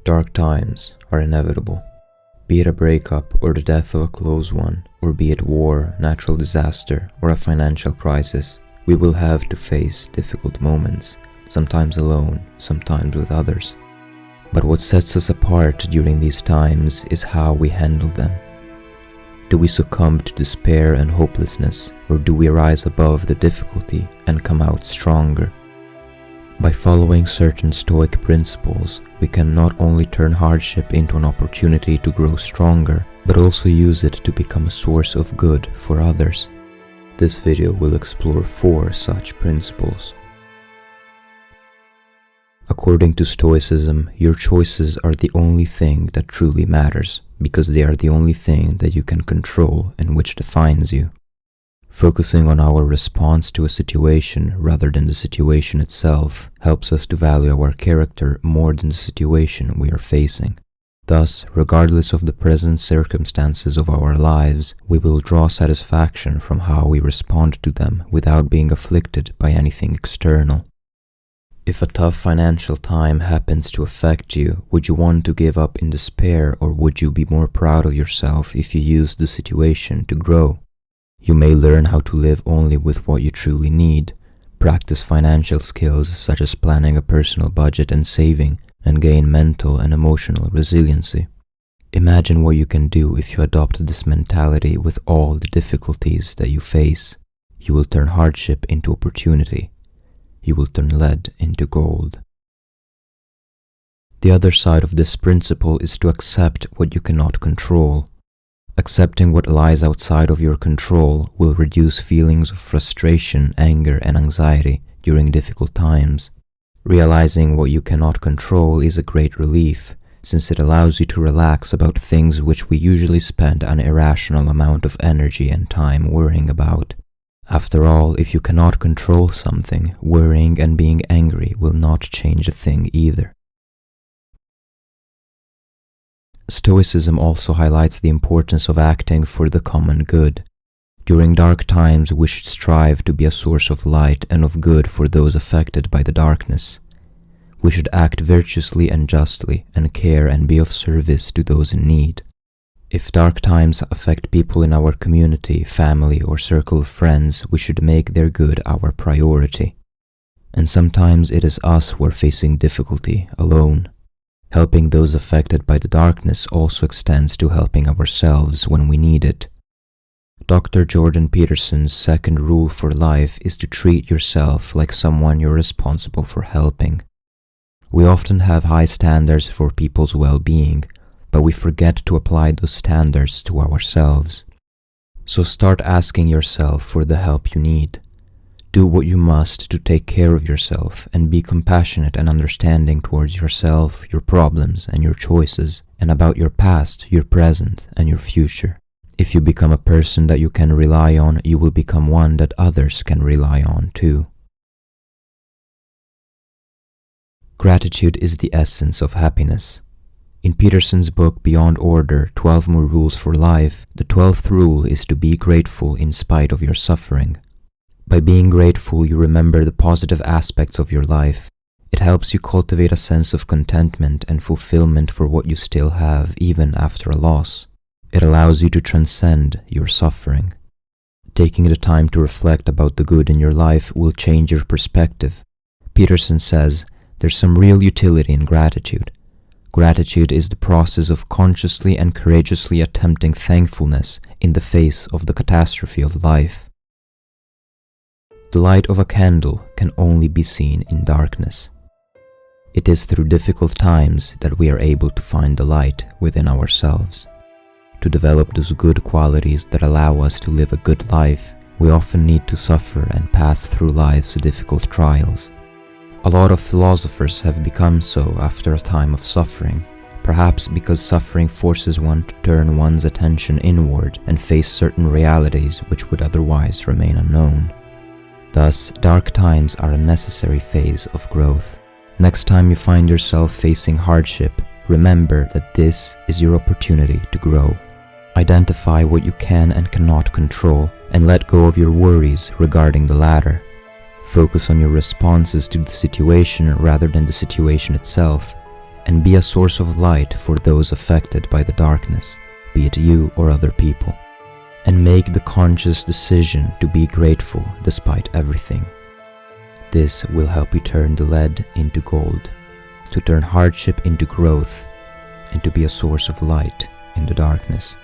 Dark times are inevitable. Be it a breakup or the death of a close one, or be it war, natural disaster, or a financial crisis, we will have to face difficult moments, sometimes alone, sometimes with others. But what sets us apart during these times is how we handle them. Do we succumb to despair and hopelessness, or do we rise above the difficulty and come out stronger? By following certain Stoic principles, we can not only turn hardship into an opportunity to grow stronger, but also use it to become a source of good for others. This video will explore 4 such principles. According to Stoicism, your choices are the only thing that truly matters, because they are the only thing that you can control and which defines you. Focusing on our response to a situation rather than the situation itself helps us to value our character more than the situation we are facing. Thus, regardless of the present circumstances of our lives, we will draw satisfaction from how we respond to them without being afflicted by anything external. If a tough financial time happens to affect you, would you want to give up in despair, or would you be more proud of yourself if you used the situation to grow? You may learn how to live only with what you truly need, practice financial skills such as planning a personal budget and saving, and gain mental and emotional resiliency. Imagine what you can do if you adopt this mentality with all the difficulties that you face. You will turn hardship into opportunity. You will turn lead into gold. The other side of this principle is to accept what you cannot control. Accepting what lies outside of your control will reduce feelings of frustration, anger, and anxiety during difficult times. Realizing what you cannot control is a great relief, since it allows you to relax about things which we usually spend an irrational amount of energy and time worrying about. After all, if you cannot control something, worrying and being angry will not change a thing either. Stoicism also highlights the importance of acting for the common good. During dark times, we should strive to be a source of light and of good for those affected by the darkness. We should act virtuously and justly, and care and be of service to those in need. If dark times affect people in our community, family, or circle of friends, we should make their good our priority. And sometimes it is us who are facing difficulty alone. Helping those affected by the darkness also extends to helping ourselves when we need it. Dr. Jordan Peterson's second rule for life is to treat yourself like someone you're responsible for helping. We often have high standards for people's well-being, but we forget to apply those standards to ourselves. So start asking yourself for the help you need. Do what you must to take care of yourself and be compassionate and understanding towards yourself, your problems, and your choices, and about your past, your present, and your future. If you become a person that you can rely on, you will become one that others can rely on too. Gratitude is the essence of happiness. In Peterson's book Beyond Order, 12 More Rules for Life, the 12th rule is to be grateful in spite of your suffering. By being grateful, you remember the positive aspects of your life. It helps you cultivate a sense of contentment and fulfillment for what you still have, even after a loss. It allows you to transcend your suffering. Taking the time to reflect about the good in your life will change your perspective. Peterson says, there's some real utility in gratitude. Gratitude is the process of consciously and courageously attempting thankfulness in the face of the catastrophe of life. The light of a candle can only be seen in darkness. It is through difficult times that we are able to find the light within ourselves. To develop those good qualities that allow us to live a good life, we often need to suffer and pass through life's difficult trials. A lot of philosophers have become so after a time of suffering, perhaps because suffering forces one to turn one's attention inward and face certain realities which would otherwise remain unknown. Thus, dark times are a necessary phase of growth. Next time you find yourself facing hardship, remember that this is your opportunity to grow. Identify what you can and cannot control, and let go of your worries regarding the latter. Focus on your responses to the situation rather than the situation itself. and be a source of light for those affected by the darkness, be it you or other people. And make the conscious decision to be grateful despite everything. This will help you turn the lead into gold, to turn hardship into growth, and to be a source of light in the darkness.